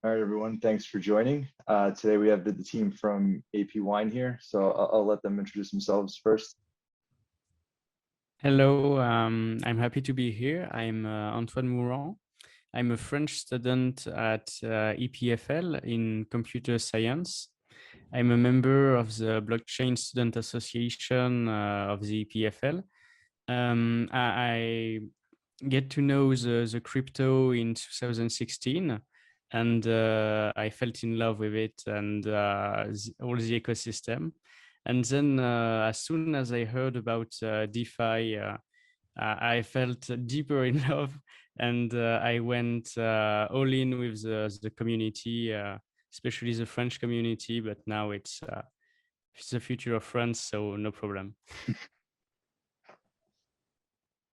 All right, everyone, thanks for joining. Today we have the team from APWine here, so I'll let them introduce themselves first. Hello, I'm happy to be here. I'm Antoine Mourant. I'm a French student at EPFL in computer science. I'm a member of the Blockchain Student Association of the EPFL. I get to know the crypto in 2016, and I felt in love with it and all the ecosystem. And then as soon as I heard about DeFi, I felt deeper in love, and I went all in with the community, especially the French community, but now it's the future of France, so no problem.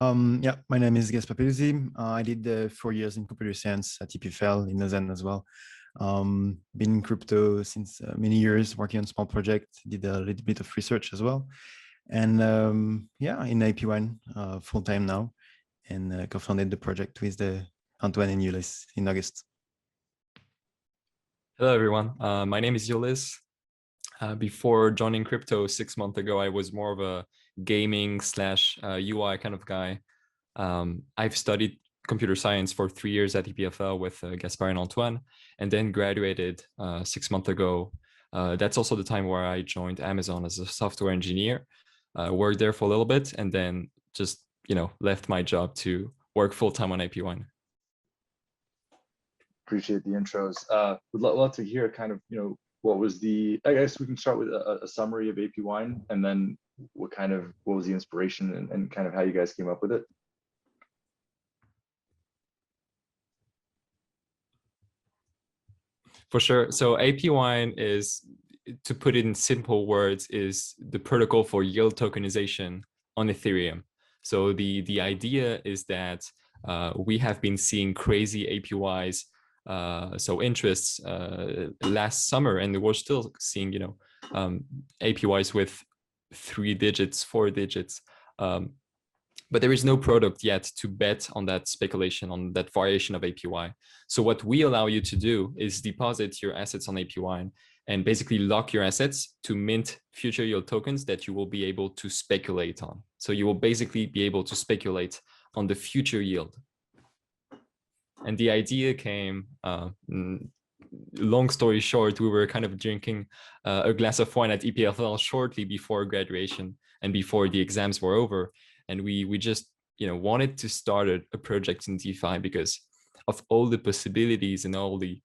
Yeah, my name is Gaspard. I did 4 years in computer science at EPFL in Lausanne as well. Been in crypto since many years, working on small projects, did a little bit of research as well. And yeah, in APWine full-time now, and co-founded the project with Antoine and Ulysse in August. Hello, everyone. My name is Ulysse. Before joining crypto 6 months ago, I was more of a gaming / UI kind of guy. I've studied computer science for 3 years at EPFL with Gaspard and Antoine, and then graduated 6 months ago. That's also the time where I joined Amazon as a software engineer. Worked there for a little bit, and then just left my job to work full-time on APWine. Appreciate the intros. Would love to hear kind of, what was I guess we can start with a summary of APWine, and then what was the inspiration and kind of how you guys came up with it? For sure. So APWine is, to put it in simple words, is the protocol for yield tokenization on Ethereum. So the idea is that we have been seeing crazy APYs, so interests last summer, and we're still seeing APYs with 3 digits, 4 digits. But there is no product yet to bet on that speculation, on that variation of APY. So what we allow you to do is deposit your assets on APWine and basically lock your assets to mint future yield tokens that you will be able to speculate on. So you will basically be able to speculate on the future yield. And the idea came, long story short, we were kind of drinking a glass of wine at EPFL shortly before graduation and before the exams were over. And we just wanted to start a project in DeFi because of all the possibilities and all the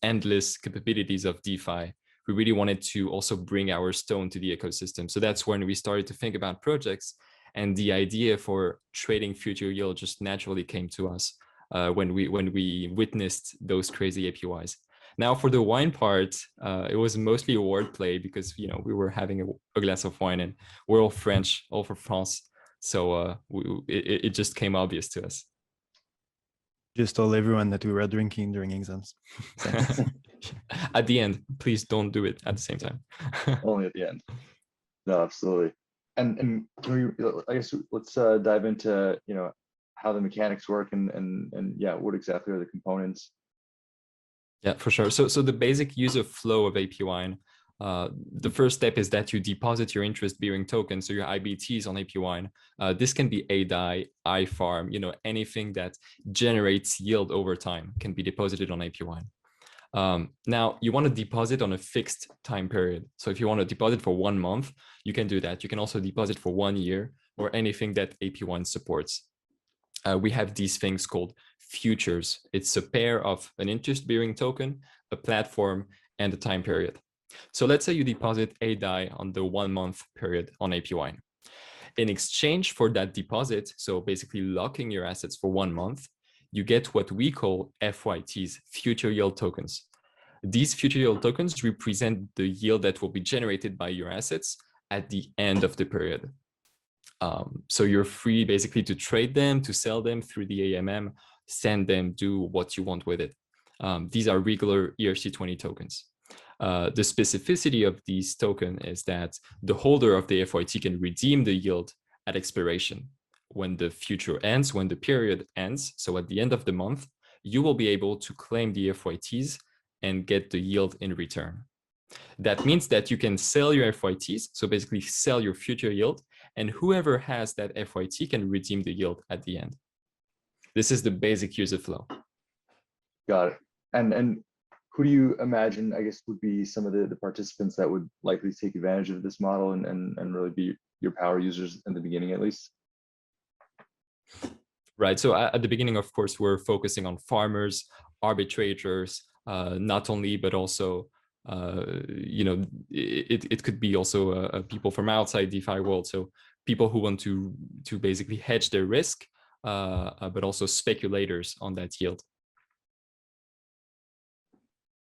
endless capabilities of DeFi. We really wanted to also bring our stone to the ecosystem. So that's when we started to think about projects, and the idea for trading future yield just naturally came to us when we witnessed those crazy APYs. Now for the wine part, it was mostly a wordplay because we were having a glass of wine and we're all French, all from France, so it just came obvious to us. Just told everyone that we were drinking during exams. At the end, please don't do it at the same time. Only at the end. No, absolutely. And can we, I guess let's dive into how the mechanics work and yeah, what exactly are the components? Yeah, for sure. So the basic user flow of APWine, the first step is that you deposit your interest-bearing tokens, so your IBTs on APWine. This can be ADAI, iFarm, anything that generates yield over time can be deposited on APWine. Now, you want to deposit on a fixed time period. So if you want to deposit for 1 month, you can do that. You can also deposit for 1 year or anything that APWine supports. We have these things called futures. It's a pair of an interest-bearing token, a platform, and a time period. So let's say you deposit ADAI on the 1 month period on APWine. In exchange for that deposit, so basically locking your assets for 1 month, you get what we call FYTs, future yield tokens. These future yield tokens represent the yield that will be generated by your assets at the end of the period. So you're free basically to trade them, to sell them through the AMM, send them, do what you want with it. These are regular ERC20 tokens. The specificity of these tokens is that the holder of the FYT can redeem the yield at expiration. When the future ends, when the period ends, so at the end of the month, you will be able to claim the FYTs and get the yield in return. That means that you can sell your FYTs, so basically sell your future yield, and whoever has that FYT can redeem the yield at the end. This is the basic user flow. Got it. And who do you imagine, I guess, would be some of the participants that would likely take advantage of this model and really be your power users in the beginning, at least? Right. So at the beginning, of course, we're focusing on farmers, arbitrators, not only, but also, you know, it could be also people from outside DeFi world. So people who want to basically hedge their risk, but also speculators on that yield.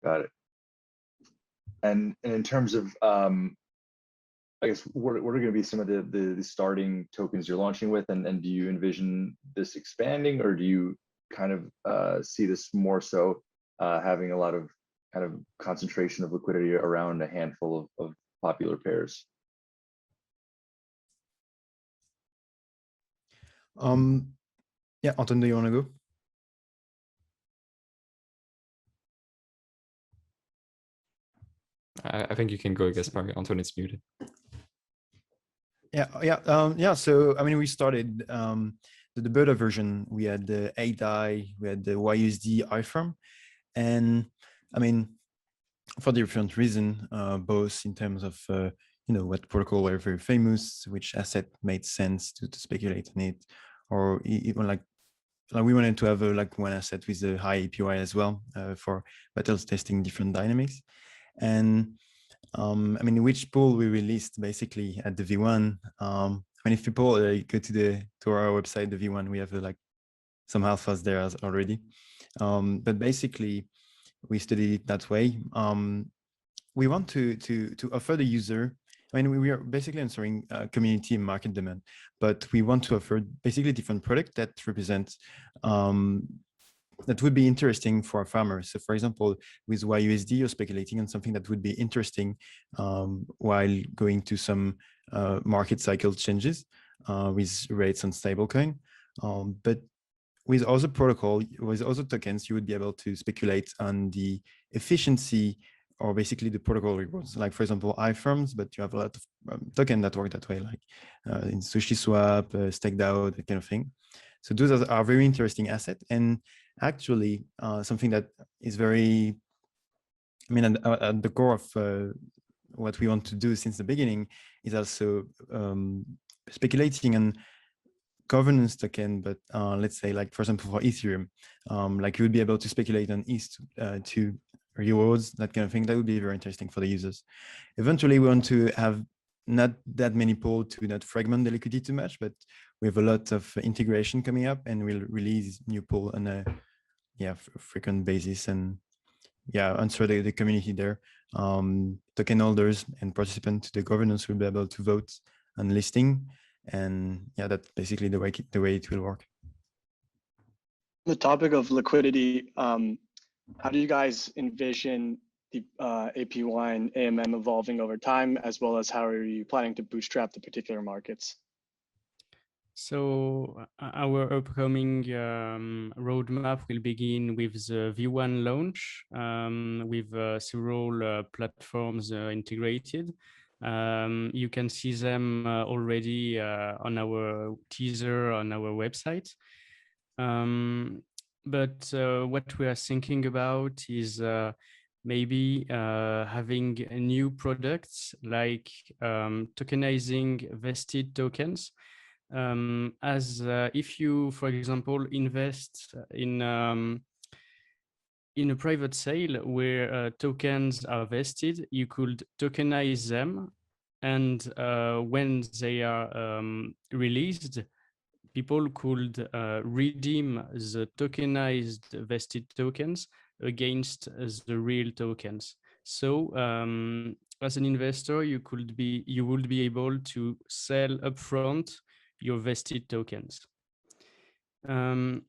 Got it. And in terms of, I guess, what are going to be some of the starting tokens you're launching with, and do you envision this expanding, or do you kind of see this more so having a lot of kind of concentration of liquidity around a handful of popular pairs? Yeah, Antoine, do you want to go? I think you can go, Gaspard. Antoine is muted. Yeah. So I mean, we started the beta version. We had the ADI, we had the YUSD iframe, and I mean, for different reason, both in terms of you know, what protocol were very famous, which asset made sense to speculate on it, or even like we wanted to have like one asset with a high APY as well for battles testing different dynamics. And I mean, which pool we released basically at the V1. I mean, if people go to our website, the V1, we have like some alphas there already. But basically, we studied it that way. We want to offer the user. I mean, we are basically answering community and market demand, but we want to offer basically different product that represents that would be interesting for our farmers. So for example, with YUSD, you're speculating on something that would be interesting while going to some market cycle changes with rates on stablecoin. But with other protocol, with other tokens, you would be able to speculate on the efficiency or basically the protocol rewards. Like for example, iframes, but you have a lot of token that work that way, like in SushiSwap, StakeDAO, that kind of thing. So those are very interesting assets. And actually something that is very, I mean, at the core of what we want to do since the beginning is also speculating on governance token, but let's say like, for example, for Ethereum, like you would be able to speculate on ETH to rewards, that kind of thing. That would be very interesting for the users. Eventually, we want to have not that many pools to not fragment the liquidity too much, but we have a lot of integration coming up, and we'll release new pool on a frequent basis, and answer the community there. Token holders and participants to the governance will be able to vote on listing, and that's basically the way it will work. The topic of liquidity, how do you guys envision the APWine AMM evolving over time, as well as how are you planning to bootstrap the particular markets? So our upcoming roadmap will begin with the V1 launch with several platforms integrated. You can see them already on our teaser on our website. But what we are thinking about is maybe having new products like tokenizing vested tokens. As if you, for example, invest in a private sale where tokens are vested, you could tokenize them, and when they are released, people could redeem the tokenized vested tokens against the real tokens. So as an investor, you would be able to sell upfront your vested tokens. Then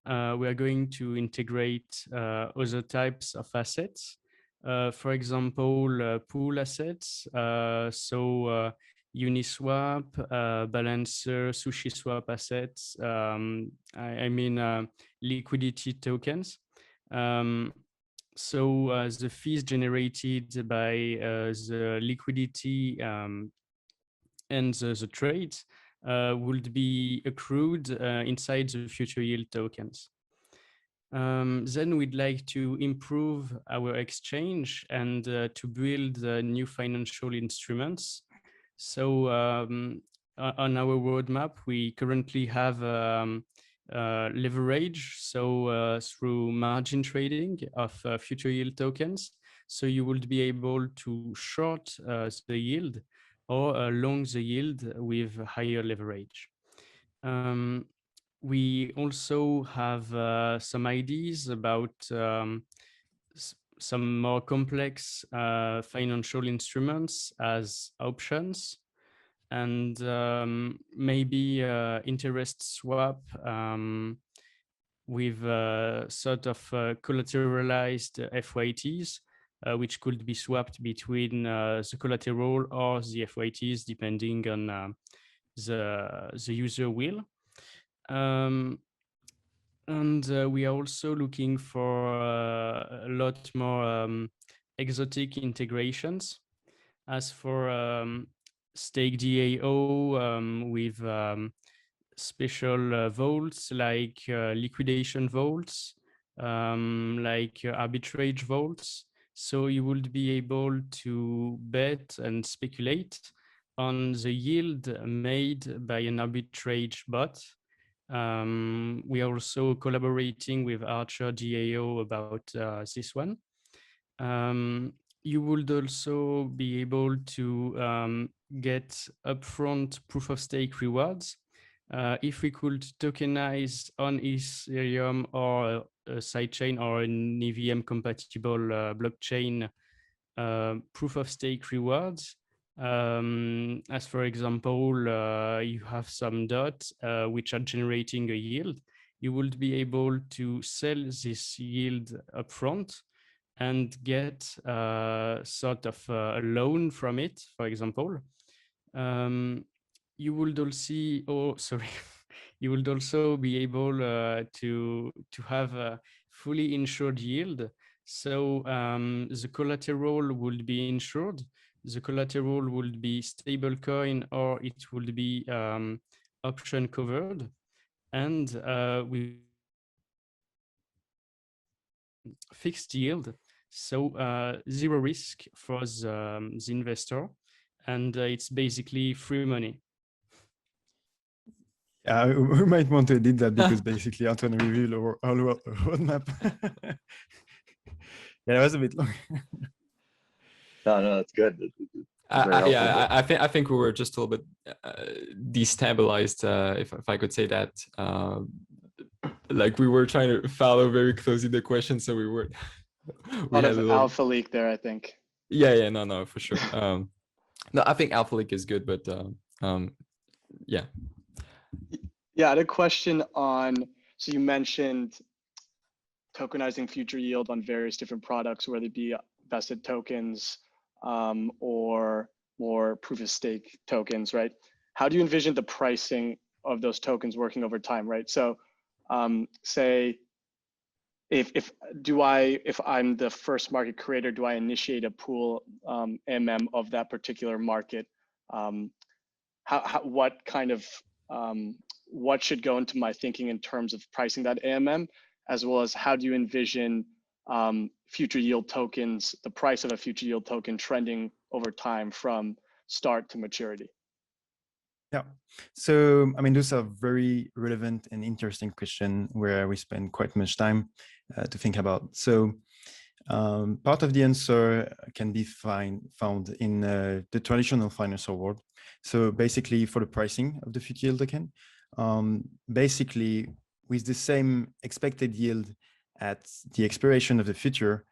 we are going to integrate other types of assets. For example, pool assets. So Uniswap, Balancer, SushiSwap assets, I mean liquidity tokens. So the fees generated by the liquidity and the trades would be accrued inside the future yield tokens. Then we'd like to improve our exchange and to build new financial instruments. So on our roadmap, we currently have leverage, so through margin trading of future yield tokens. So you would be able to short the yield or long the yield with higher leverage. We also have some ideas about some more complex financial instruments as options and maybe interest swap with sort of collateralized FYTs, which could be swapped between the collateral or the FYTs depending on the user will. And we are also looking for a lot more exotic integrations. As for stake DAO with special vaults like liquidation vaults, like arbitrage vaults. So you would be able to bet and speculate on the yield made by an arbitrage bot. We are also collaborating with Archer DAO about this one. You would also be able to get upfront proof of stake rewards. If we could tokenize on Ethereum or a sidechain or an EVM compatible blockchain proof of stake rewards, as for example, you have some dots which are generating a yield, you would be able to sell this yield upfront and get sort of a loan from it, for example. You would also, you would also be able to have a fully insured yield. So the collateral would be insured. The collateral would be stablecoin or it would be option covered. And we fixed yield, so zero risk for the investor, and it's basically free money. We might want to edit that because basically Antoine revealed our roadmap. Yeah, that was a bit long. No, that's good. Very helpful, Yeah, but- I think we were just a little bit destabilized, if I could say that. Like we were trying to follow very closely the question, so we were. A lot of alpha leak there, I think. Yeah, no, for sure. No, I think alpha leak is good, but yeah. Yeah, I had a question on, so you mentioned tokenizing future yield on various different products, whether it be vested tokens or more proof of stake tokens, right? How do you envision the pricing of those tokens working over time, right? So say, if I'm the first market creator, do I initiate a pool AMM of that particular market? What kind of what should go into my thinking in terms of pricing that AMM, as well as how do you envision future yield tokens, the price of a future yield token trending over time from start to maturity? Yeah, so I mean, those are very relevant and interesting questions where we spend quite much time to think about. So part of the answer can be found in the traditional financial world. So basically for the pricing of the future yield token, basically with the same expected yield at the expiration of the future,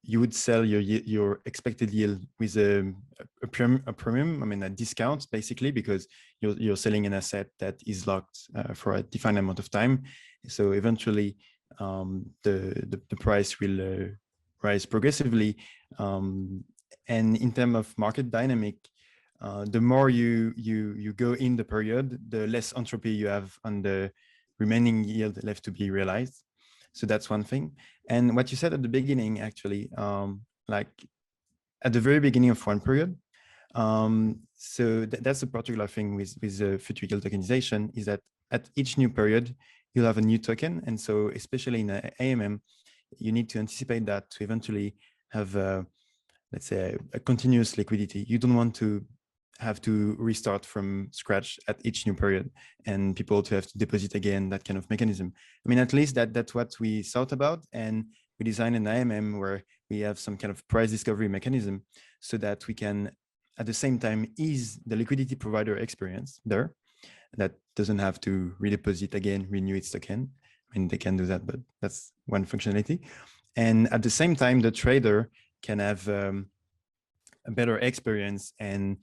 you would sell your expected yield with a premium, I mean a discount basically, because you're selling an asset that is locked for a defined amount of time. So eventually the price will rise progressively. And in terms of market dynamic, the more you go in the period, the less entropy you have on the remaining yield left to be realized. So that's one thing. And what you said at the beginning, actually, like at the very beginning of one period. So that's a particular thing with future yield tokenization, is that at each new period, you'll have a new token. And so especially in AMM, you need to anticipate that to eventually have, let's say, a continuous liquidity. You don't want to have to restart from scratch at each new period and people to have to deposit again, that kind of mechanism. I mean, at least that's what we thought about. And we designed an AMM where we have some kind of price discovery mechanism so that we can, at the same time, ease the liquidity provider experience there. That doesn't have to redeposit again, renew its token. I mean, they can do that, but that's one functionality. And at the same time, the trader can have a better experience and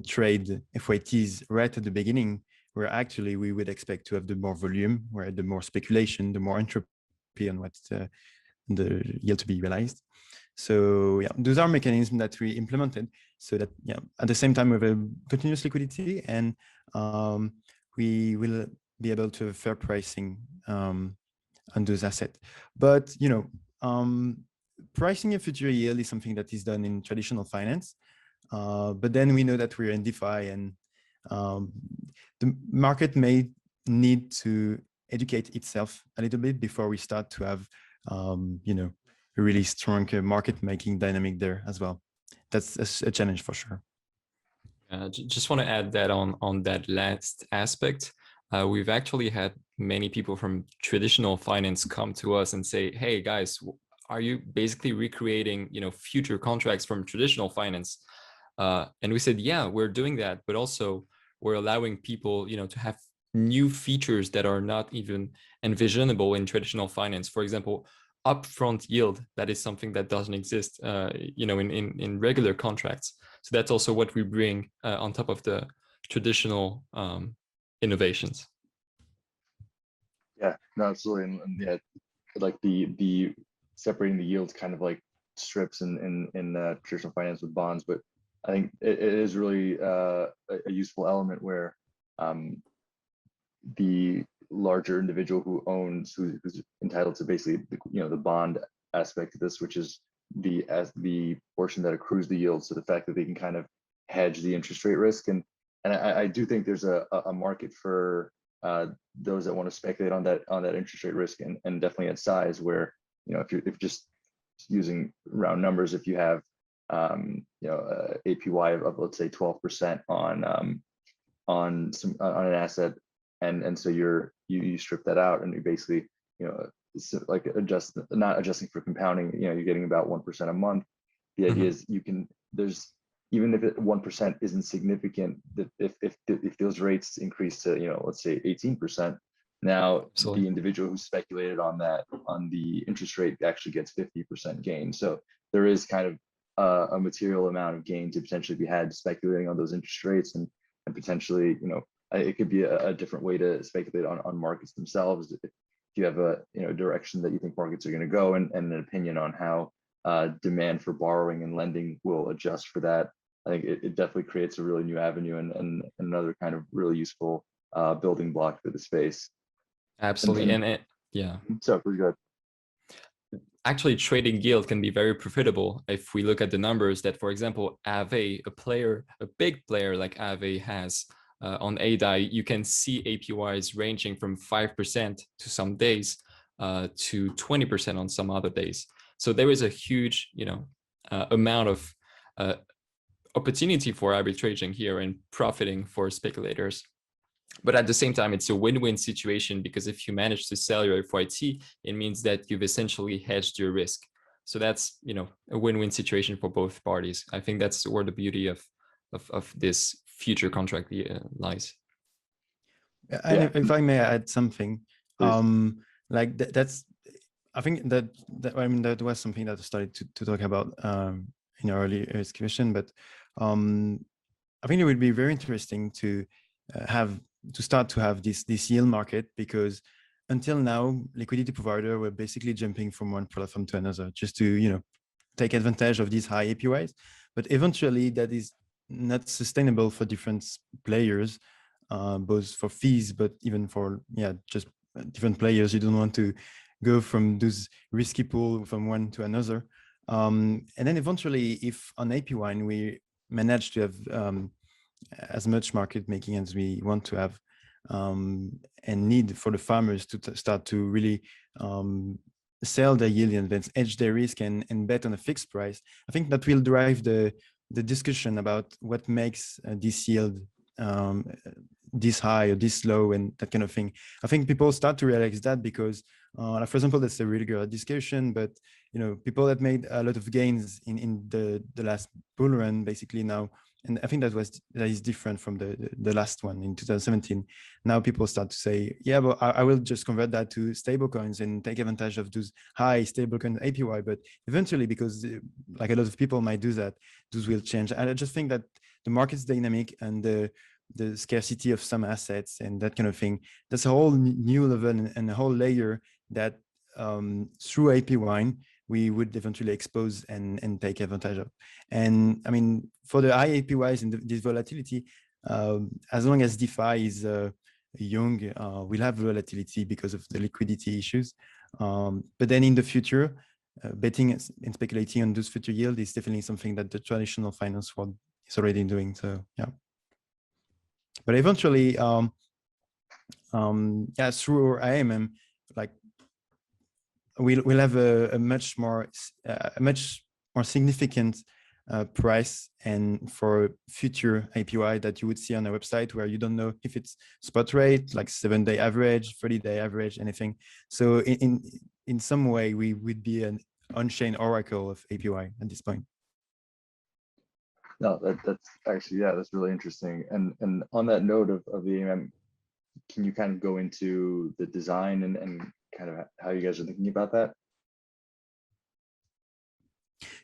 trade FYTs right at the beginning, where actually we would expect to have the more volume, where the more speculation, the more entropy on what's the yield to be realized. So yeah, those are mechanisms that we implemented so that, yeah, at the same time we have a continuous liquidity and we will be able to have fair pricing on those assets. But, you know, pricing a future yield is something that is done in traditional finance. But then we know that we're in DeFi and the market may need to educate itself a little bit before we start to have, you know, a really strong market making dynamic there as well. That's a challenge for sure. Just want to add that on that last aspect. We've actually had many people from traditional finance come to us and say, hey guys, are you basically recreating, you know, future contracts from traditional finance? And we said, yeah, we're doing that, but also we're allowing people, you know, to have new features that are not even envisionable in traditional finance. For example, upfront yield, that is something that doesn't exist, you know, in regular contracts. So that's also what we bring on top of the traditional innovations. Yeah, no, absolutely. And yeah, like the separating the yields kind of like strips in traditional finance with bonds, but I think it is really a useful element where the larger individual who's entitled to basically the bond aspect of this, which is the portion that accrues the yield. So the fact that they can kind of hedge the interest rate risk, and I do think there's a market for those that want to speculate on that interest rate risk, and definitely at size where, you know, if just using round numbers, if you have APY of let's say 12% on an asset, and so you strip that out and you basically, you know, it's like not adjusting for compounding, you know, you're getting about 1% a month. The idea is there's, even if 1% isn't significant, that if those rates increase to, you know, let's say 18%, now Absolutely. the individual who speculated on the interest rate actually gets 50% gain. So there is kind of a material amount of gain to potentially be had speculating on those interest rates, and potentially, you know, it could be a different way to speculate on markets themselves. If you have a, you know, direction that you think markets are going to go, and an opinion on how demand for borrowing and lending will adjust for that, I think it definitely creates a really new avenue and another kind of really useful building block for the space. Absolutely. And yeah. So pretty good. Actually, trading yield can be very profitable if we look at the numbers that, for example, Aave, a big player like Aave has on ADI. You can see APYs ranging from 5% to some days to 20% on some other days. So there is a huge, you know, amount of opportunity for arbitraging here and profiting for speculators. But at the same time, it's a win-win situation, because if you manage to sell your FYT, it means that you've essentially hedged your risk. So that's, you know, a win-win situation for both parties. I think that's where the beauty of this future contract lies. And if I may add something, like that's, I think that I mean, that was something that I started to talk about in our early discussion, but I think it would be very interesting to start to have this yield market, because until now, liquidity provider were basically jumping from one platform to another just to, you know, take advantage of these high APYs. But eventually that is not sustainable for different players, both for fees, but even for just different players. You don't want to go from those risky pool from one to another. And then eventually, if on APWine we manage to have as much market making as we want to have, and need for the farmers to start to really sell their yield and then hedge their risk and bet on a fixed price, I think that will drive the discussion about what makes this yield this high or this low and that kind of thing. I think people start to realize that because, for example, that's a really good discussion, but people that made a lot of gains in the last bull run basically now, and I think that is different from the last one in 2017. Now people start to say, yeah, but I will just convert that to stable coins and take advantage of those high stable coin APY. But eventually, because like a lot of people might do that, those will change. And I just think that the market's dynamic and the scarcity of some assets and that kind of thing, that's a whole new level and a whole layer that through APWine, we would eventually expose and take advantage of. And I mean, for the high APYs and this volatility, as long as DeFi is young, we'll have volatility because of the liquidity issues. But then in the future, betting and speculating on those future yield is definitely something that the traditional finance world is already doing. So yeah. But eventually, through our AMM, like we'll have a much more significant price and for future APY that you would see on a website where you don't know if it's spot rate, like 7-day average, 30-day average, anything. So in some way, we would be an on-chain oracle of APY at this point. No, that's actually, yeah, that's really interesting. And on that note of the AMM, can you kind of go into the design and kind of how you guys are thinking about that?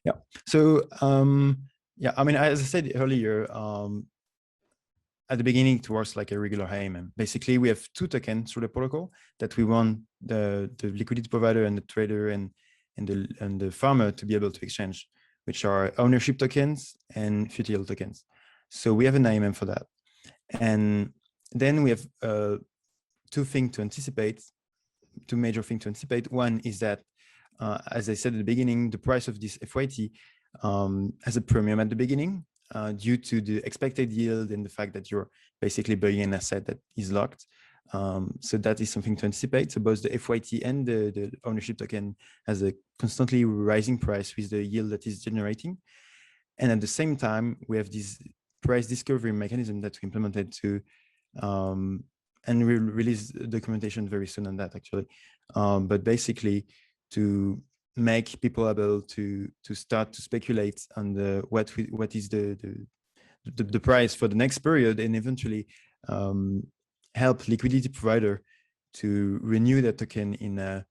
Yeah. So yeah, I mean, as I said earlier, at the beginning, it works like a regular AMM. Basically, we have two tokens through the protocol that we want the liquidity provider and the trader and the farmer to be able to exchange, which are ownership tokens and future yield tokens. So we have an AMM for that. And then we have two major things to anticipate. One is that, as I said at the beginning, the price of this FYT has a premium at the beginning due to the expected yield and the fact that you're basically buying an asset that is locked. So that is something to anticipate. So both the FYT and the ownership token has a constantly rising price with the yield that is generating. And at the same time, we have this price discovery mechanism that we implemented to, and we'll release documentation very soon on that actually. But basically to make people able to start to speculate on what is the price for the next period, and eventually help liquidity provider to renew that token in a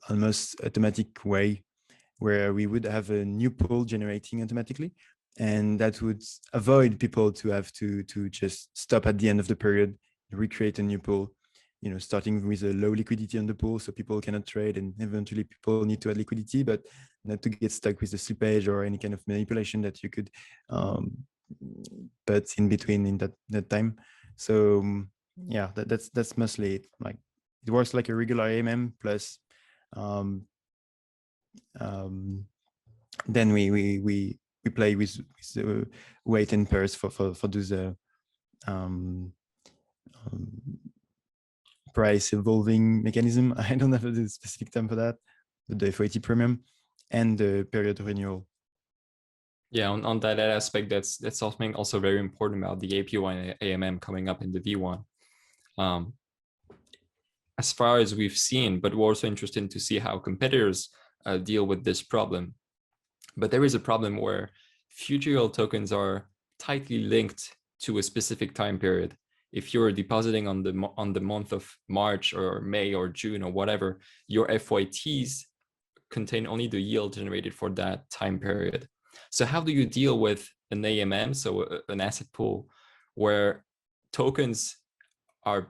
almost automatic way, where we would have a new pool generating automatically, and that would avoid people to have to just stop at the end of the period, recreate a new pool, starting with a low liquidity on the pool so people cannot trade, and eventually people need to add liquidity, but not to get stuck with the slippage or any kind of manipulation that you could put in between in that time. So yeah, that's mostly it. Like it works like a regular AMM plus then we play with weight and pairs for those price evolving mechanism. I don't have a specific term for that, but the FYT premium and the period renewal. Yeah, on that aspect, that's something also very important about the APY and AMM coming up in the V1. As far as we've seen, but we're also interested to see how competitors deal with this problem. But there is a problem where future yield tokens are tightly linked to a specific time period. If you're depositing on the month of March or May or June or whatever, your FYTs contain only the yield generated for that time period. So how do you deal with an AMM, so an asset pool, where tokens are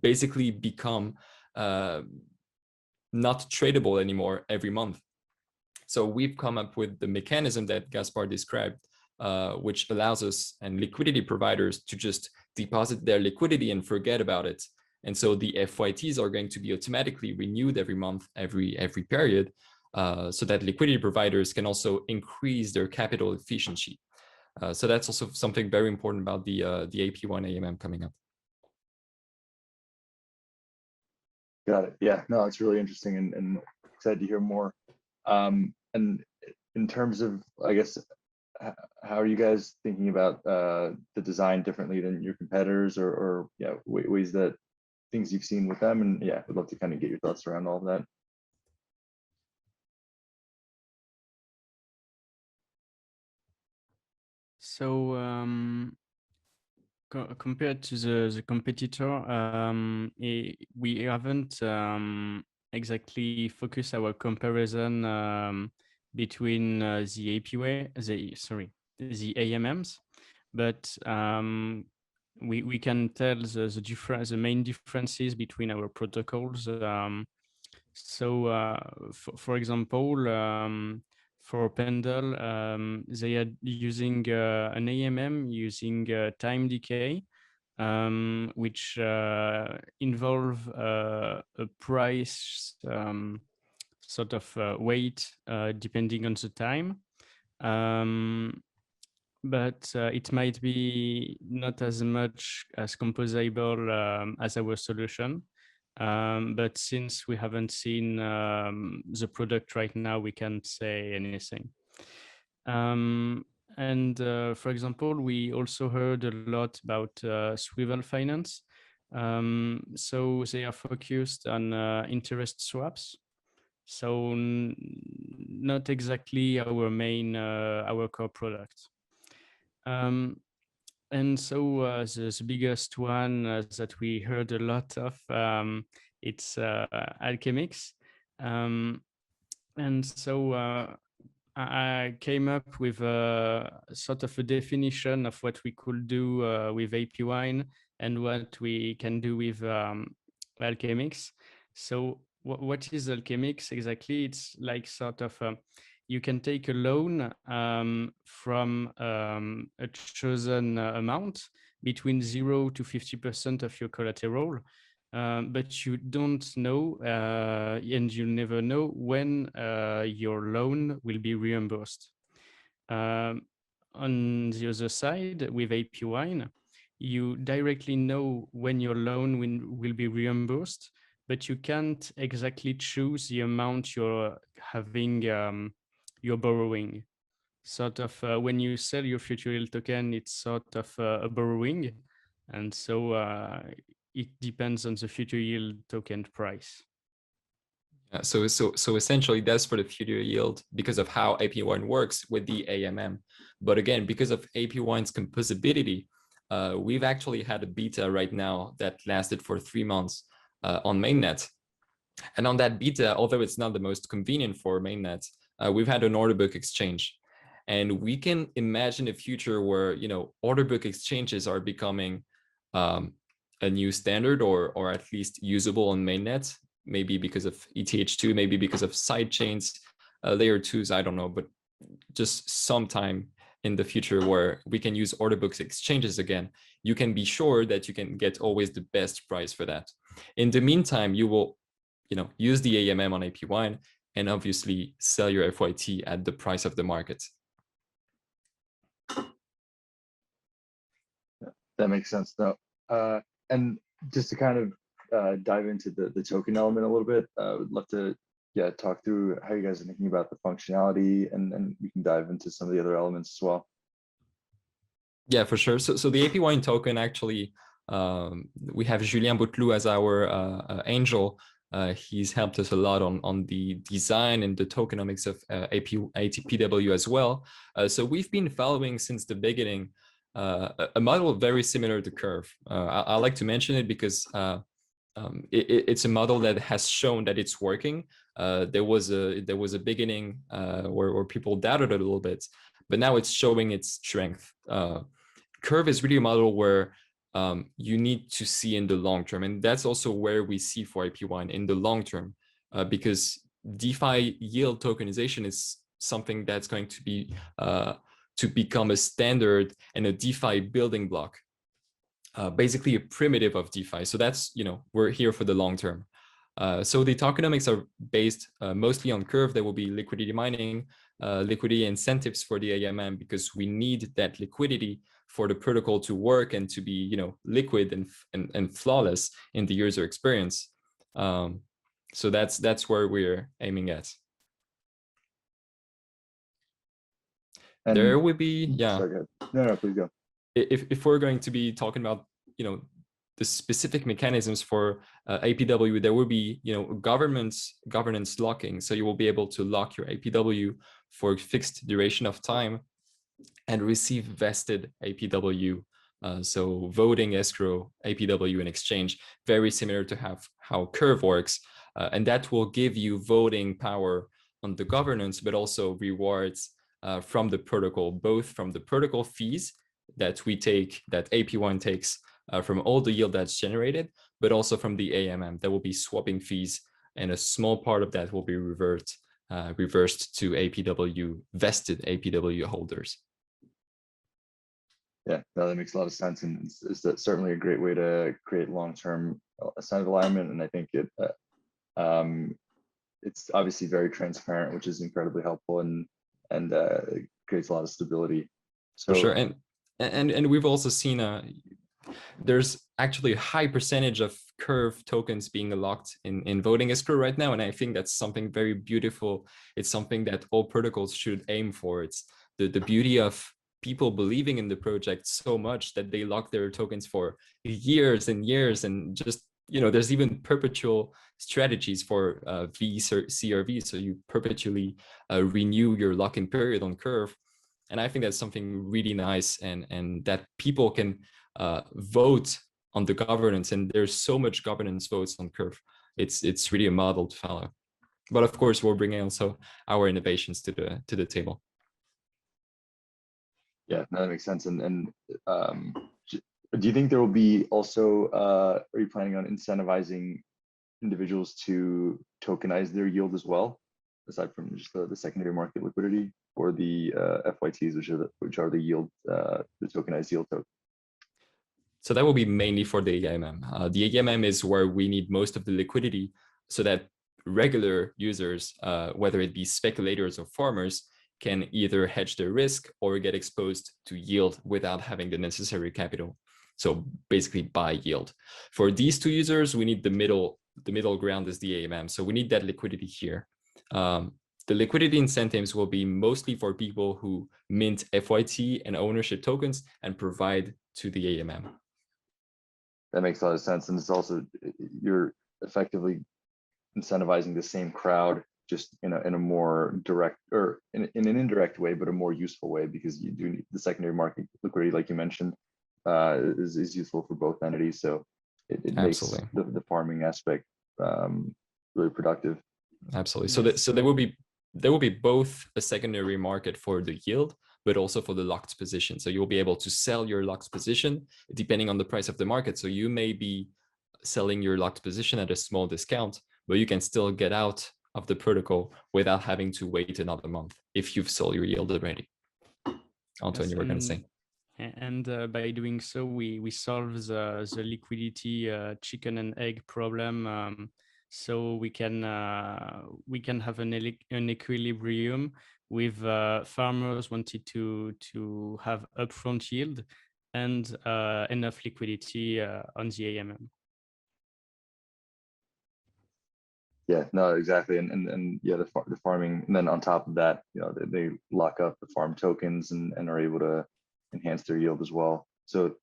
basically become not tradable anymore every month? So we've come up with the mechanism that Gaspard described which allows us and liquidity providers to just deposit their liquidity and forget about it. And so the FYTs are going to be automatically renewed every month, every period, so that liquidity providers can also increase their capital efficiency. So that's also something very important about the APY and AMM coming up. Got it. Yeah, no, it's really interesting and excited to hear more. And in terms of, I guess, how are you guys thinking about the design differently than your competitors, or yeah, ways that things you've seen with them? And yeah, I'd love to kind of get your thoughts around all of that. So compared to the competitor, we haven't exactly focused our comparison between the APY, the AMMs, but we can tell the main differences between our protocols. For example, for Pendle, they are using an AMM using time decay, which involve a price sort of weight depending on the time. But it might be not as much as composable as our solution. But since we haven't seen the product right now, we can't say anything. For example, we also heard a lot about Swivel Finance. So they are focused on interest swaps. So not exactly our main, our core product. And so the biggest one that we heard a lot of, it's Alchemix. And so I came up with a sort of a definition of what we could do with APWine and what we can do with Alchemix. So what is Alchemix exactly? It's like sort of you can take a loan from a chosen amount between 0 to 50% of your collateral, but you don't know and you'll never know when your loan will be reimbursed. On the other side, with APWine, you directly know when your loan will be reimbursed, but you can't exactly choose the amount you're having, you're borrowing. Sort of when you sell your future yield token, it's sort of a borrowing. And so it depends on the future yield token price. Yeah, so essentially that's for the future yield because of how APWine works with the AMM. But again, because of APWine's composability, we've actually had a beta right now that lasted for 3 months on mainnet. And on that beta, although it's not the most convenient for mainnet, we've had an order book exchange. And we can imagine a future where, you know, order book exchanges are becoming a new standard or at least usable on mainnet, maybe because of ETH2, maybe because of side chains, layer 2s, I don't know, but just sometime in the future where we can use order books exchanges again, you can be sure that you can get always the best price for that. In the meantime, you will, you know, use the AMM on APWine and obviously sell your FYT at the price of the market. That makes sense, though. And just to kind of dive into the token element a little bit, would love to talk through how you guys are thinking about the functionality, and we can dive into some of the other elements as well. Yeah, for sure. So the APWine token actually, we have Julien Bouteloup as our angel. He's helped us a lot on the design and the tokenomics of APW as well. So we've been following since the beginning a model very similar to Curve. I like to mention it because it's a model that has shown that it's working. There was a beginning where people doubted it a little bit, but now it's showing its strength. Curve is really a model where you need to see in the long term, and that's also where we see for APWine in the long term, because DeFi yield tokenization is something that's going to be to become a standard and a DeFi building block, basically a primitive of DeFi. So that's, we're here for the long term. So the tokenomics are based mostly on curve. There will be liquidity mining, liquidity incentives for the AMM, because we need that liquidity for the protocol to work and to be, liquid and flawless in the user experience. So that's where we're aiming at. And there will be, sorry, go ahead. No, please go. If we're going to be talking about, the specific mechanisms for APW, there will be, governance locking. So you will be able to lock your APW for a fixed duration of time and receive vested APW. So voting, escrow, APW in exchange, very similar to how Curve works. And that will give you voting power on the governance, but also rewards from the protocol, both from the protocol fees that we take, that APWine takes from all the yield that's generated, but also from the AMM. There will be swapping fees, and a small part of that will be reversed to APW, vested APW holders. Yeah, no, that makes a lot of sense, and it's certainly a great way to create long-term incentive alignment. And I think it's obviously very transparent, which is incredibly helpful, and it creates a lot of stability. So for sure, and we've also seen there's actually a high percentage of Curve tokens being locked in voting escrow right now, and I think that's something very beautiful. It's something that all protocols should aim for. It's the beauty of people believing in the project so much that they lock their tokens for years and years, and just, there's even perpetual strategies for CRV, so you perpetually renew your lock-in period on Curve. And I think that's something really nice, and that people can vote on the governance, and there's so much governance votes on Curve. It's really a model to follow. But of course, we're bringing also our innovations to the table. Yeah, no, that makes sense. And do you think there will be also, are you planning on incentivizing individuals to tokenize their yield as well, aside from just the secondary market liquidity, or the FYTs, which are the yield, the tokenized yield token? So that will be mainly for the AMM. The AMM is where we need most of the liquidity, so that regular users, whether it be speculators or farmers, can either hedge their risk or get exposed to yield without having the necessary capital. So basically buy yield. For these two users, we need the middle ground is the AMM. So we need that liquidity here. The liquidity incentives will be mostly for people who mint FYT and ownership tokens and provide to the AMM. That makes a lot of sense. And it's also, you're effectively incentivizing the same crowd, just in a more direct, or in an indirect way, but a more useful way, because you do need the secondary market liquidity, like you mentioned, is useful for both entities. So it makes the farming aspect really productive. Absolutely. So there will be both a secondary market for the yield, but also for the locked position. So you'll be able to sell your locked position depending on the price of the market. So you may be selling your locked position at a small discount, but you can still get out of the protocol without having to wait another month if you've sold your yield already. Antoine, you were going to say. And by doing so, we solve the liquidity chicken and egg problem. So we can have an equilibrium with farmers wanted to have upfront yield and enough liquidity on the AMM. Yeah, no, exactly. And yeah, the farming, and then on top of that, they lock up the farm tokens and are able to enhance their yield as well. So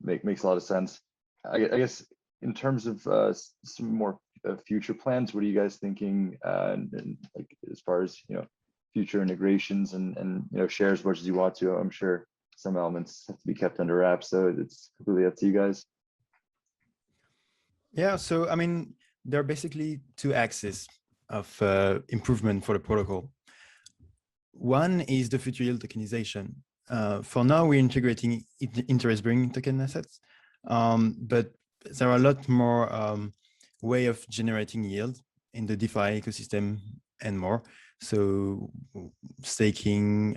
makes a lot of sense. I guess in terms of some more future plans, what are you guys thinking? And like, as far as future integrations and share as much as you want to. I'm sure some elements have to be kept under wraps, so it's completely up to you guys. Yeah, so I mean, there are basically two axes of improvement for the protocol. One is the future yield tokenization. For now, we're integrating interest-bearing token assets, but there are a lot more way of generating yield in the DeFi ecosystem and more. So staking,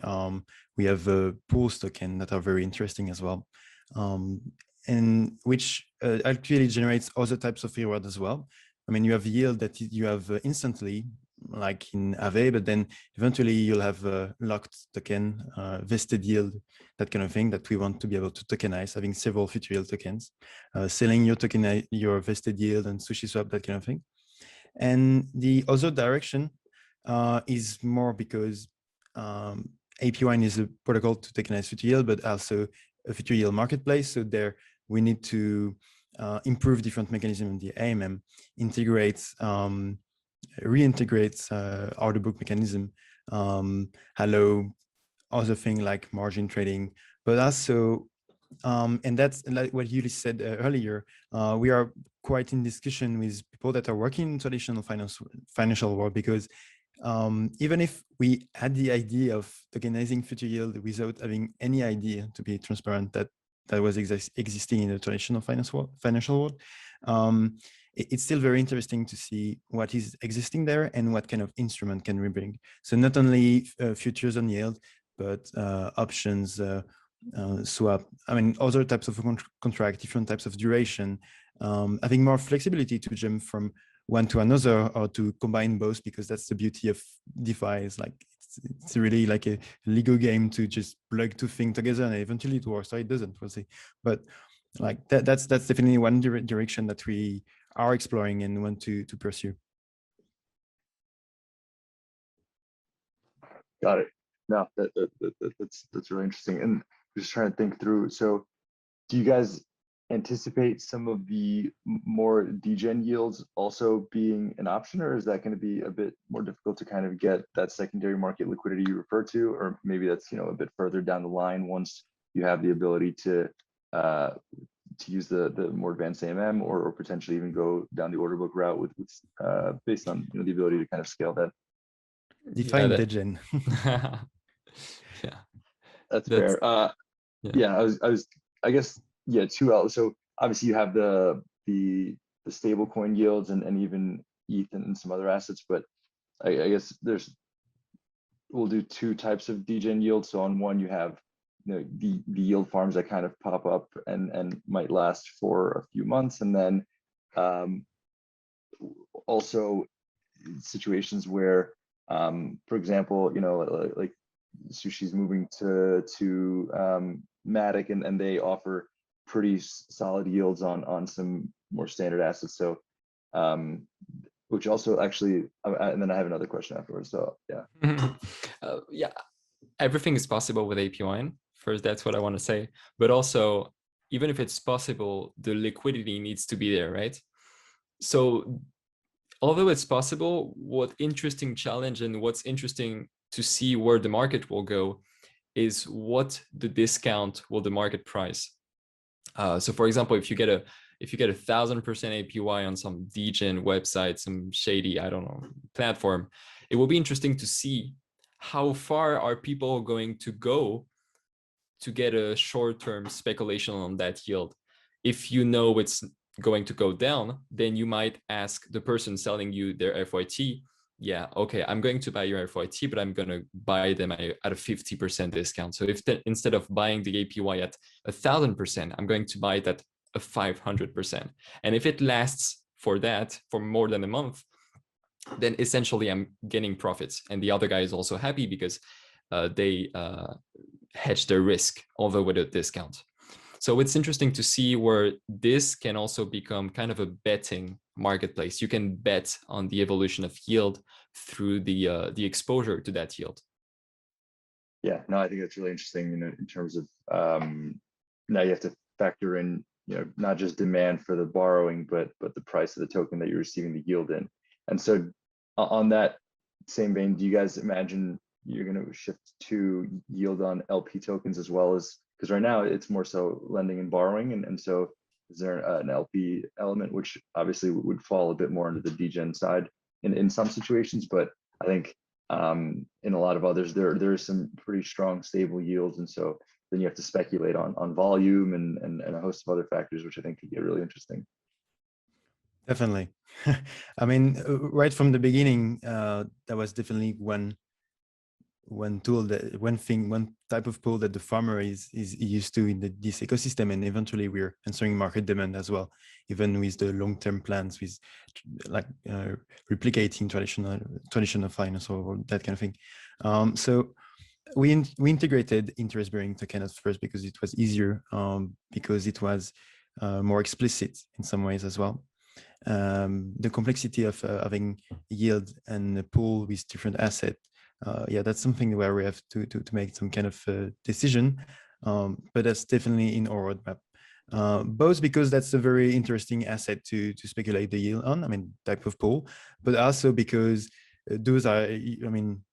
we have pools token that are very interesting as well, and which actually generates other types of reward as well. I mean, you have yield that you have instantly, like in Aave, but then eventually you'll have locked token, vested yield, that kind of thing that we want to be able to tokenize, having several future yield tokens, selling your token, your vested yield and sushi swap, that kind of thing. And the other direction is more because APWine is a protocol to tokenize future yield, but also a future yield marketplace. So there we need to improve different mechanisms in the AMM, integrates, reintegrates order book mechanism, allow other thing like margin trading, but also, and that's like what Ulysse said earlier, we are quite in discussion with people that are working in traditional financial world, because even if we had the idea of tokenizing future yield without having any idea, to be transparent, that was existing in the traditional financial world, it's still very interesting to see what is existing there and what kind of instrument can we bring. So not only futures on yield, but options, swap, I mean, other types of contract, different types of duration, having more flexibility to jump from one to another or to combine both, because that's the beauty of DeFi. Is like it's really like a Lego game to just plug two things together and eventually it works, or it doesn't, we'll see. But like that's definitely one direction that we are exploring and want to pursue. Got it. No, that's really interesting. And just trying to think through. So, do you guys anticipate some of the more degen yields also being an option, or is that going to be a bit more difficult to kind of get that secondary market liquidity you refer to, or maybe that's a bit further down the line once you have the ability to use the more advanced AMM, or potentially even go down the order book route with based on the ability to kind of scale that. Define degen. Yeah, that's fair. Yeah, I guess two out. So obviously you have the stable coin yields and even ETH and some other assets, but I guess we'll do two types of degen yield. So on one you have the yield farms that kind of pop up and might last for a few months, and then also situations where for example like Sushi's moving to Matic, and they offer pretty solid yields on some more standard assets. So which also actually, and then I have another question afterwards. So yeah, everything is possible with APWine. First, that's what I want to say. But also, even if it's possible, the liquidity needs to be there, right? So although it's possible, what interesting challenge and what's interesting to see where the market will go is what the discount will the market price. So for example, if you get 1,000% APY on some degen website, some shady, I don't know, platform, it will be interesting to see how far are people going to go to get a short-term speculation on that yield. If you know it's going to go down, then you might ask the person selling you their FYT, yeah, okay, I'm going to buy your FYT, but I'm going to buy them at a 50% discount. So if instead of buying the APY at 1,000%, I'm going to buy it at a 500%. And if it lasts for more than a month, then essentially I'm getting profits. And the other guy is also happy because they hedge their risk, although with a discount. So it's interesting to see where this can also become kind of a betting marketplace. You can bet on the evolution of yield through the exposure to that yield. Yeah, no, I think that's really interesting in terms of now you have to factor in not just demand for the borrowing, but the price of the token that you're receiving the yield in. And so on that same vein, do you guys imagine you're going to shift to yield on LP tokens as well as, because right now it's more so lending and borrowing, and so is there an LP element, which obviously would fall a bit more into the degen side in some situations, but I think in a lot of others there is some pretty strong stable yields, and so then you have to speculate on volume and a host of other factors, which I think could get really interesting. Definitely. I mean, right from the beginning, that was definitely one tool, that one type of pool that the farmer is used to in this ecosystem, and eventually we're answering market demand as well, even with the long-term plans, with like replicating traditional finance or that kind of thing. So we integrated interest-bearing token at first because it was easier, because it was more explicit in some ways as well. The complexity of having yield and a pool with different assets, yeah, that's something where we have to make some kind of decision, but that's definitely in our roadmap. Both because that's a very interesting asset to speculate the yield on, I mean, type of pool, but also because those are, I mean,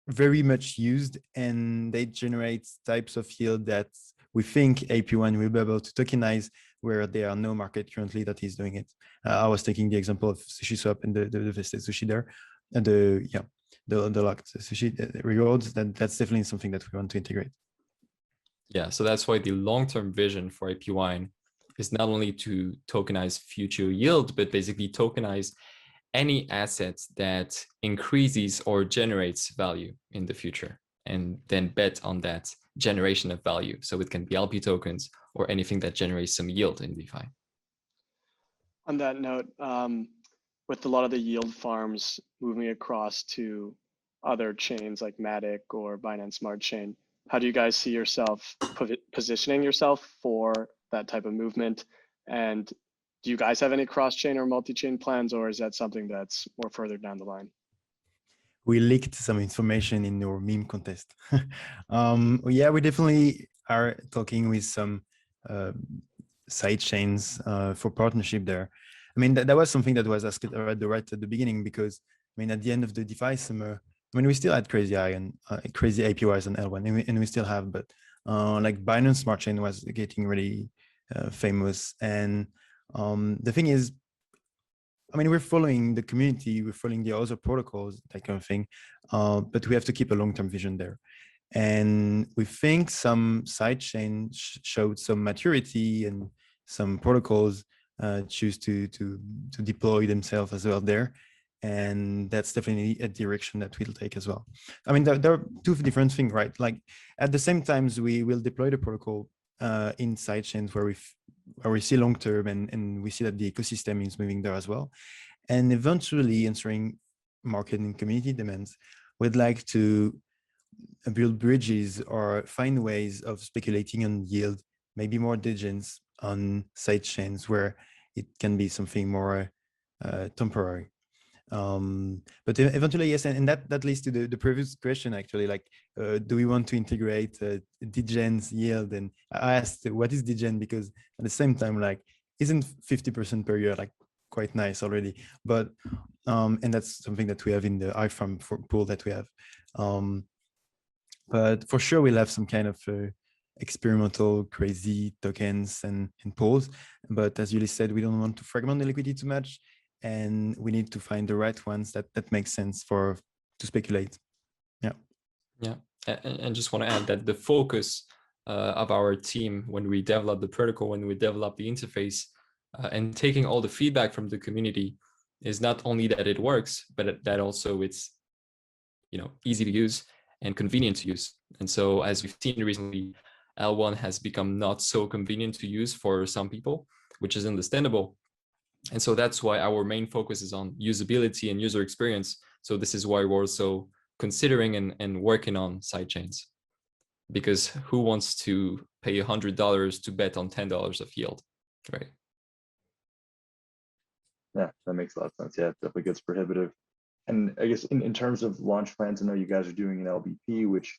very much used, and they generate types of yield that we think APWine will be able to tokenize, where there are no market currently that is doing it. I was taking the example of SushiSwap and the vested sushi there, and the locked sushi rewards. That's definitely something that we want to integrate. Yeah, so that's why the long-term vision for APWine is not only to tokenize future yield, but basically tokenize any assets that increases or generates value in the future, and then bet on that generation of value. So it can be LP tokens or anything that generates some yield in DeFi. On that note, with a lot of the yield farms moving across to other chains like Matic or Binance Smart Chain, how do you guys see yourself positioning yourself for that type of movement? And do you guys have any cross-chain or multi-chain plans, or is that something that's more further down the line? We leaked some information in our meme contest. Yeah, we definitely are talking with some side chains for partnership there. I mean, that was something that was asked right at the beginning, because I mean, at the end of the DeFi summer, I mean, we still had crazy APYs on L1, and we still have, but like Binance Smart Chain was getting really famous. And the thing is, I mean, we're following the community, we're following the other protocols, that kind of thing, but we have to keep a long-term vision there. And we think some sidechain showed some maturity, and some protocols choose to deploy themselves as well there. And that's definitely a direction that we'll take as well. I mean, there are two different things, right? Like at the same time, we will deploy the protocol in sidechains where we see long term, and we see that the ecosystem is moving there as well. And eventually answering market and community demands, we'd like to build bridges or find ways of speculating on yield, maybe more diligence on sidechains where it can be something more temporary. But eventually, yes, and that leads to the previous question, actually, like, do we want to integrate degen's yield? And I asked, what is degen? Because at the same time, like, isn't 50% per year like quite nice already? But and that's something that we have in the iFarm pool that we have. But for sure, we'll have some kind of experimental crazy tokens and pools. But as Ulysse said, we don't want to fragment the liquidity too much, and we need to find the right ones that make sense to speculate. Yeah. And just want to add that the focus of our team when we develop the protocol, when we develop the interface, and taking all the feedback from the community, is not only that it works, but that also it's, you know, easy to use and convenient to use. And so, as we've seen recently, L1 has become not so convenient to use for some people, which is understandable. And so that's why our main focus is on usability and user experience. So this is why we're also considering and working on sidechains, because who wants to pay $100 to bet on $10 of yield, right? Yeah, that makes a lot of sense. Yeah, it definitely gets prohibitive. And I guess in terms of launch plans, I know you guys are doing an LBP, which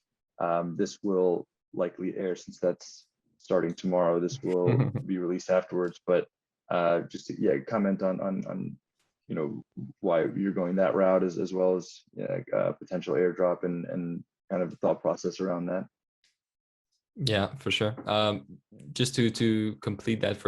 this will likely air, since that's starting tomorrow. This will be released afterwards, but just to, comment on you know, why you're going that route, as well as potential airdrop and kind of the thought process around that. Yeah, for sure. Just to complete that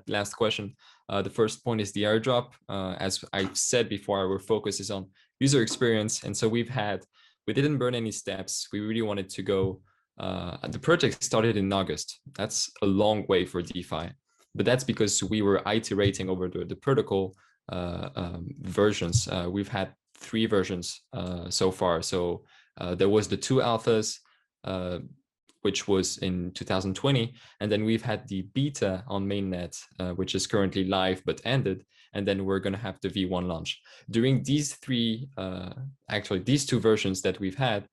last question, the first point is the airdrop. As I said before, our focus is on user experience, and so we didn't burn any steps. We really wanted to go. The project started in August. That's a long way for DeFi. but that's because we were iterating over the protocol versions. We've had 3 versions so far. So there was the 2 alphas, which was in 2020. And then we've had the beta on mainnet, which is currently live but ended. And then we're going to have the V1 launch. During these 3, actually these 2 versions that we've had,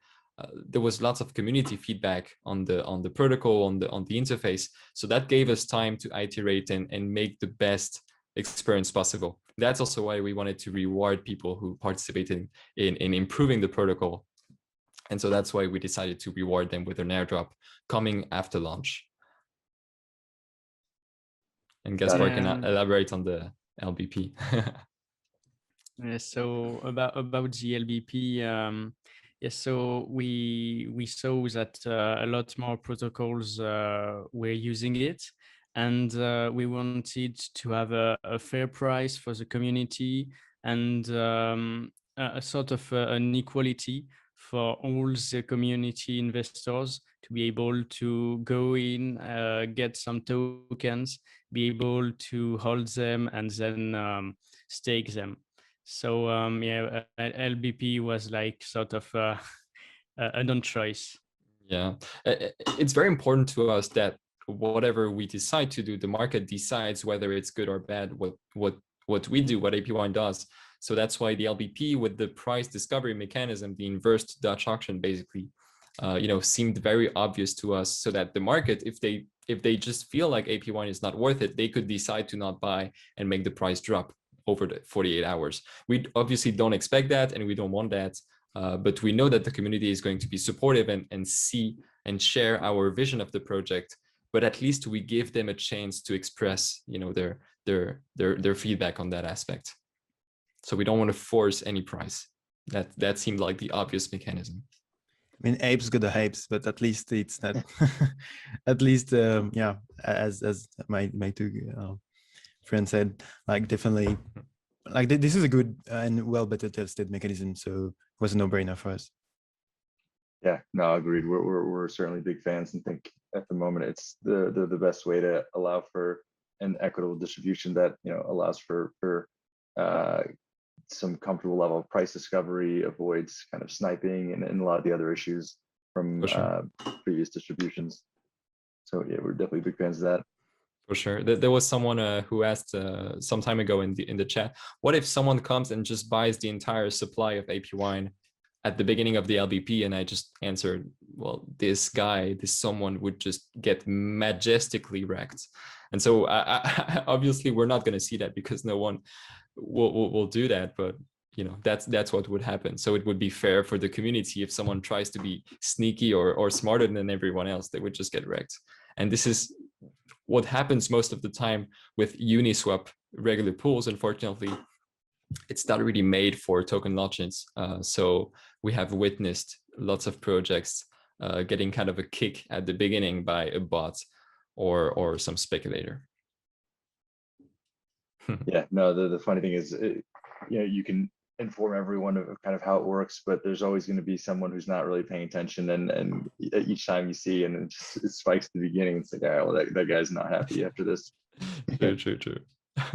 there was lots of community feedback on the protocol, on the interface. So that gave us time to iterate and make the best experience possible. That's also why we wanted to reward people who participated in improving the protocol. And so that's why we decided to reward them with an airdrop coming after launch. And Gaspard can elaborate on the LBP. Yeah, so about the LBP, yes, so we saw that a lot more protocols were using it, and we wanted to have a fair price for the community and a sort of an equality for all the community investors to be able to go in, get some tokens, be able to hold them, and then stake them. So yeah, LBP was like sort of a non-choice. Yeah, it's very important to us that whatever we decide to do, the market decides whether it's good or bad. What we do, what APWine does. So that's why the LBP with the price discovery mechanism, the inverse Dutch auction, basically, seemed very obvious to us. So that the market, if they just feel like APWine is not worth it, they could decide to not buy and make the price drop over the 48 hours. We obviously don't expect that, and we don't want that. But we know that the community is going to be supportive and see and share our vision of the project. But at least we give them a chance to express, their feedback on that aspect. So we don't want to force any price. That seemed like the obvious mechanism. I mean, apes got the hypes, but at least it's not. At least, yeah, as my 2 friends said, like definitely, like this is a good and well better tested mechanism, so it was a no-brainer for us. Yeah, no, agreed. We're certainly big fans and think at the moment it's the best way to allow for an equitable distribution that allows for some comfortable level of price discovery, avoids kind of sniping and a lot of the other issues from previous distributions. So yeah, we're definitely big fans of that. For sure. There was someone who asked some time ago in the chat, what if someone comes and just buys the entire supply of APWine at the beginning of the LBP? And I just answered, well, this someone would just get majestically wrecked. And so obviously we're not going to see that because no one will do that, but that's what would happen. So it would be fair for the community if someone tries to be sneaky or smarter than everyone else, they would just get wrecked. And this is what happens most of the time with Uniswap regular pools. Unfortunately, it's not really made for token launches. So we have witnessed lots of projects getting kind of a kick at the beginning by a bot or some speculator. Yeah, no, the funny thing is, you can inform everyone of kind of how it works, but there's always going to be someone who's not really paying attention, and each time you see, and it spikes at the beginning. It's like, all right, well, that guy's not happy after this. True.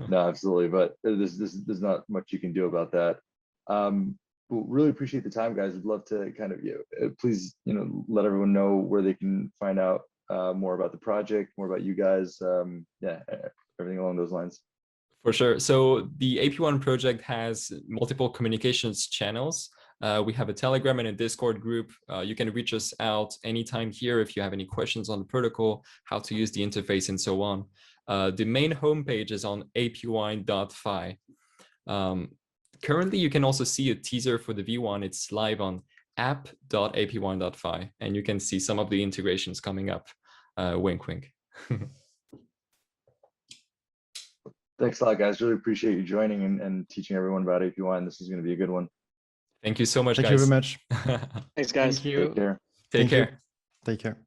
No, absolutely, but there's not much you can do about that. Really appreciate the time, guys. Would love to kind of please let everyone know where they can find out more about the project, more about you guys. Yeah, everything along those lines. For sure. So the APWine project has multiple communications channels. We have a Telegram and a Discord group. You can reach us out anytime here if you have any questions on the protocol, how to use the interface, and so on. The main homepage is on APWine.fi. Currently, you can also see a teaser for the V1. It's live on app.apwine.fi, and you can see some of the integrations coming up. Wink, wink. Thanks a lot, guys. Really appreciate you joining and teaching everyone about APWine. This is going to be a good one. Thank you so much, guys. Thank you very much. Thanks, guys. Thank you. Take care. Take care. Take care.